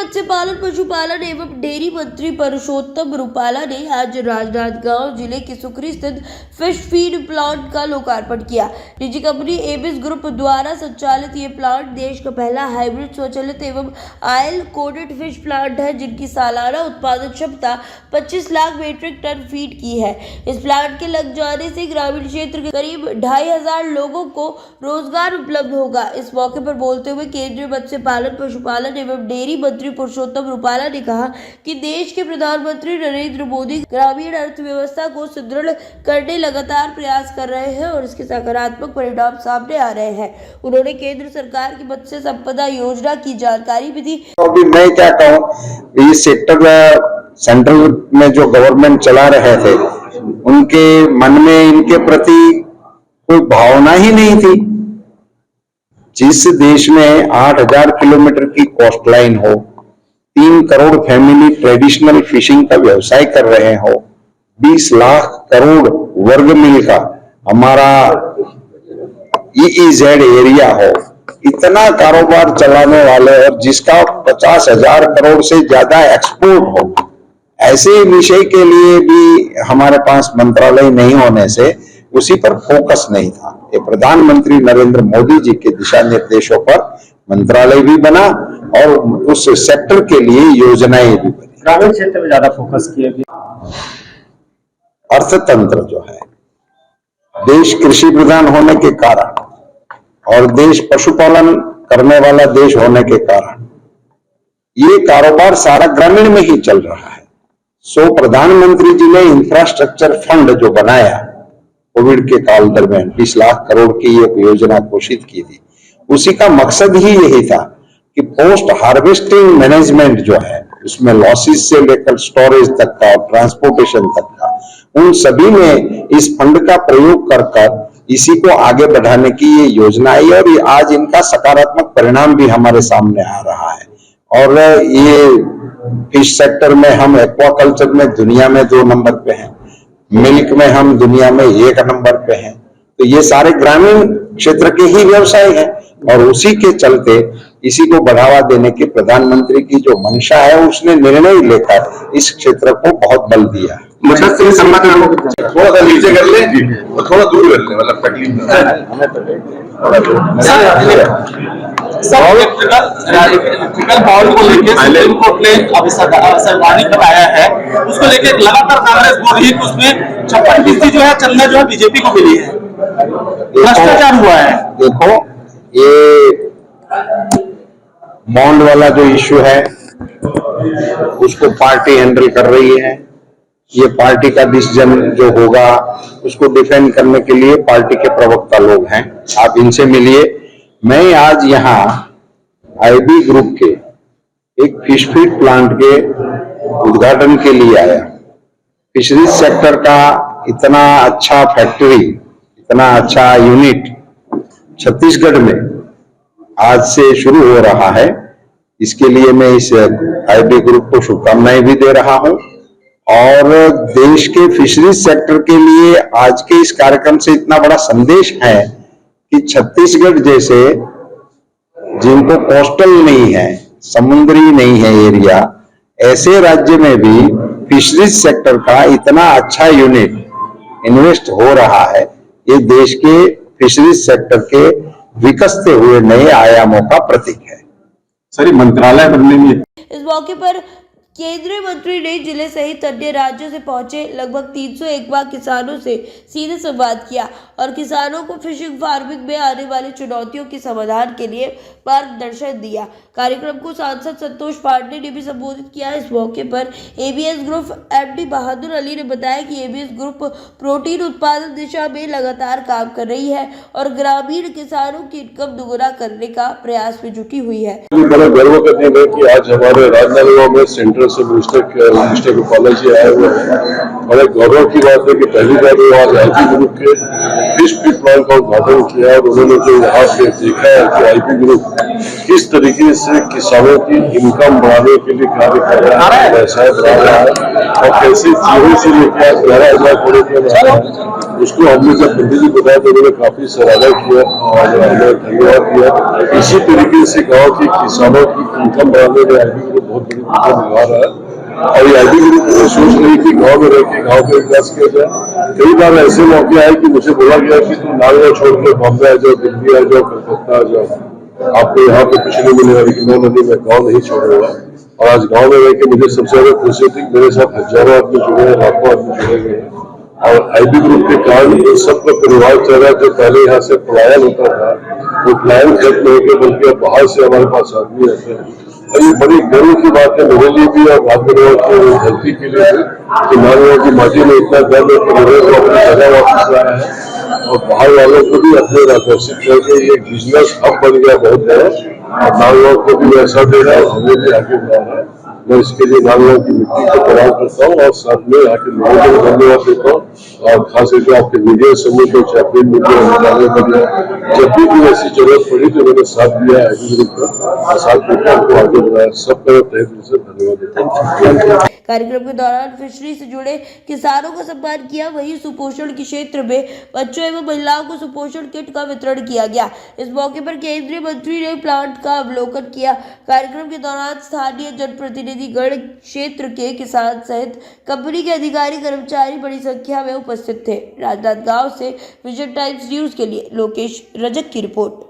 मत्स्य पालन पशुपालन एवं डेयरी मंत्री परषोत्तम रूपाला ने आज राजनांदगांव जिले के सुखरी स्थित फिश फीड प्लांट का लोकार्पण किया। निजी कंपनी एबिस ग्रुप द्वारा संचालित ये प्लांट देश का पहला हाइब्रिड स्वचालित एवं ऑयल कोडेड फिश प्लांट है, जिनकी सालाना उत्पादन क्षमता 25 लाख मीट्रिक टन फीड की है। इस प्लांट के लग जाने से ग्रामीण क्षेत्र के करीब 2500 लोगों को रोजगार उपलब्ध होगा। इस मौके पर बोलते हुए केंद्रीय मत्स्य पालन पशुपालन एवं डेयरी मंत्री परषोत्तम रूपाला ने कहा कि देश के प्रधानमंत्री नरेंद्र मोदी ग्रामीण अर्थव्यवस्था को सुदृढ़ करने लगातार प्रयास कर रहे हैं और इसके सकारात्मक परिणाम सामने आ रहे हैं। उन्होंने केंद्र सरकार की मत्स्य संपदा योजना की जानकारी भी दी। अभी मैं क्या कहूँ, इस सेक्टर सेंट्रल में जो गवर्नमेंट चला रहे थे, उनके मन में इनके प्रति कोई भावना ही नहीं थी। जिस देश में 8000 किलोमीटर की कोस्ट लाइन हो, 3 करोड़ फैमिली ट्रेडिशनल फिशिंग का व्यवसाय कर रहे हो, 20 लाख करोड़ वर्ग मील का हमारा EEZ एरिया हो, इतना कारोबार चलाने वाले और जिसका 50,000 करोड़ से ज्यादा एक्सपोर्ट हो, ऐसे विषय के लिए भी हमारे पास मंत्रालय नहीं होने से उसी पर फोकस नहीं था। ये प्रधानमंत्री नरेंद्र मोदी जी के दिशा निर्देशों पर मंत्रालय भी बना और उस सेक्टर के लिए योजनाएं भी बनी। ग्रामीण क्षेत्र में ज्यादा फोकस किया गया। अर्थतंत्र जो है, देश कृषि प्रधान होने के कारण और देश पशुपालन करने वाला देश होने के कारण ये कारोबार सारा ग्रामीण में ही चल रहा है। सो प्रधानमंत्री जी ने इंफ्रास्ट्रक्चर फंड जो बनाया कोविड के काल दरमियान 20 लाख करोड़ की एक योजना घोषित की थी, उसी का मकसद ही यही था कि पोस्ट हार्वेस्टिंग मैनेजमेंट जो है, उसमें लॉसेस से लेकर स्टोरेज तक का और ट्रांसपोर्टेशन तक का, उन सभी में इस फंड का प्रयोग कर इसी को आगे बढ़ाने की ये योजना आई और ये आज इनका सकारात्मक परिणाम भी हमारे सामने आ रहा है। और ये फिश सेक्टर में हम एक्वाकल्चर में दुनिया में 2 नंबर पे हैं, मिल्क में हम दुनिया में 1 नंबर पे हैं। तो ये सारे ग्रामीण क्षेत्र के ही व्यवसाय हैं और उसी के चलते इसी को बढ़ावा देने की प्रधानमंत्री की जो मंशा है, उसने निर्णय लेकर इस क्षेत्र को बहुत बल दिया। थोड़ा सा नीचे कर ले और थोड़ा दूर कर ले, मतलब तकलीफ को लेकर सुप्रीम कोर्ट ने अभी संवैधानिक बताया है, उसको लेकर लगातार कांग्रेस बोल रही है कि उसमें 56% जो है चंदा जो है बीजेपी को मिली है, भ्रष्टाचार हुआ है। देखो, ये बॉन्ड वाला जो इश्यू है उसको पार्टी हैंडल कर रही है। ये पार्टी का डिसीजन जो होगा उसको डिफेंड करने के लिए पार्टी के प्रवक्ता लोग हैं, आप इनसे मिलिए। मैं आज यहाँ IB ग्रुप के एक फिश फीड प्लांट के उद्घाटन के लिए आया। फिशरीज सेक्टर का इतना अच्छा फैक्ट्री, इतना अच्छा यूनिट छत्तीसगढ़ में आज से शुरू हो रहा है, इसके लिए मैं इस IB ग्रुप को शुभकामनाएं भी दे रहा हूं। और देश के फिशरीज सेक्टर के लिए आज के इस कार्यक्रम से इतना बड़ा संदेश है कि छत्तीसगढ़ जैसे जिनको कोस्टल नहीं है, समुद्री नहीं है एरिया, ऐसे राज्य में भी फिशरीज सेक्टर का इतना अच्छा यूनिट इन्वेस्ट हो रहा है। ये देश के फिशरीज सेक्टर के विकसते हुए नए आयामों का प्रतीक है। सर, मंत्रालय बनने में इस मौके पर केंद्रीय मंत्री ने जिले सहित अन्य राज्यों से पहुंचे लगभग 301 किसानों से सीधे संवाद किया और किसानों को फिशिंग फार्मिंग में आने वाली चुनौतियों के समाधान के लिए मार्गदर्शन दिया। कार्यक्रम को सांसद संतोष पांडे ने भी संबोधित किया। इस मौके पर ABS ग्रुप MD बहादुर अली ने बताया कि ABS ग्रुप प्रोटीन उत्पादन दिशा में लगातार काम कर रही है और ग्रामीण किसानों की इनकम दुगुना करने का प्रयास में जुटी हुई है। बड़ा गर्व करने में कि आज हमारे राजनांदगांव में सेंट्रल तरह से मिनिस्टर गोपाला जी आए हुए हैं। बड़े गौरव की बात है कि पहली बार वो आज आईपी ग्रुप के फिश फीड प्लांट का उद्घाटन किया और उन्होंने जो यहाँ पे देखा है कि आईपी ग्रुप किस तरीके से किसानों की इनकम बढ़ाने के लिए कार्य कर रहा है, व्यवसाय बढ़ा रहा है और कैसे 0 से लेकर आज 11,000 करोड़ रुपये बढ़ा रहा है। उसको हमने जब पंडित जी बताया तो उन्होंने काफी सराहना किया और हमें धन्यवाद दिया। इसी तरीके से गाँव के किसानों की इनकम बढ़ाने में आईपी ग्रुप बहुत बड़ी भूमिका निभा रहा है और ये आईपी ग्रुप को सोच रही कि गाँव में रह के गाँव का विकास किया जाए। कई बार ऐसे मौके आए कि मुझे बोला गया कि तुम नागौर छोड़ के बॉम्बे आ जाओ, दिल्ली आ जाओ, कलकत्ता आ जाओ, आपको यहाँ पे कुछ नहीं मिलेगा, लेकिन नहीं, मैं गाँव नहीं छोड़ूंगा। और आज गाँव में रह के मुझे सबसे ज्यादा खुशी थी। मेरे साथ हजारों आदमी जुड़े हैं, लाखों आदमी जुड़े हुए हैं और आईपी ग्रुप के कारण सबका परिवार चल रहा है। जो पहले यहाँ से पलायन होता था वो पलायन खत्म हो गया, बल्कि अब बाहर से हमारे पास आदमी आते हैं और ये बड़ी गर्व की बात है मेरे लिए भी और राजनगर की धरती के लिए भी कि नागौर की माटी में इतना गर्व है कि लोगों को अपनी जगह वापस आया है और बाहर वालों को भी अपने आकर्षित करके ये बिजनेस हब बन गया बहुत बड़ा और नागौर को भी ऐसा दे रहा है, हमें भी आगे बढ़ा रहा है। मैं इसके लिए नागौर की मिट्टी को प्रणाम करता हूँ और साथ में यहाँ के लोगों को धन्यवाद देता हूँ और खास करके आपके मीडिया समूह को, चैपलिन मीडिया निकालने के लिए जब भी कोई ऐसी जरूरत पड़ी तो मैंने साथ दिया है आईपी ग्रुप का और साथ में आपको आगे बढ़ाया। सबका तहे दिल से धन्यवाद देता हूँ। कार्यक्रम के दौरान फिशरी से जुड़े किसानों का सम्मान किया। वहीं सुपोषण के क्षेत्र में बच्चों एवं महिलाओं को सुपोषण किट का वितरण किया गया। इस मौके पर केंद्रीय मंत्री ने प्लांट का अवलोकन किया। कार्यक्रम के दौरान स्थानीय जनप्रतिनिधि गण, क्षेत्र के किसान सहित कंपनी के अधिकारी कर्मचारी बड़ी संख्या में उपस्थित थे। राजनांदगांव से विजन टाइम्स न्यूज के लिए लोकेश रजक की रिपोर्ट।